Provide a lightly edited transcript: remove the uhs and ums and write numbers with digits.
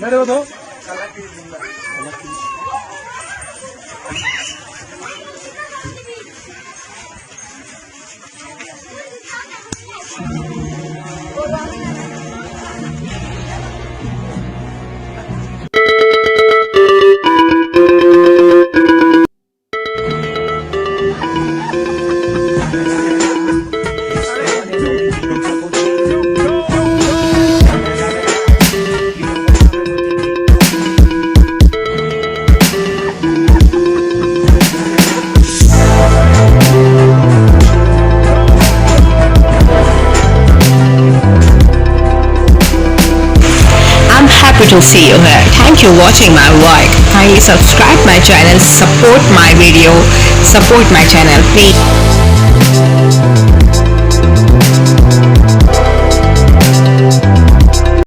मेरे को दो। Happy to see you here. Thank you watching my vlog. Kindly subscribe my channel, support my video, support my channel please.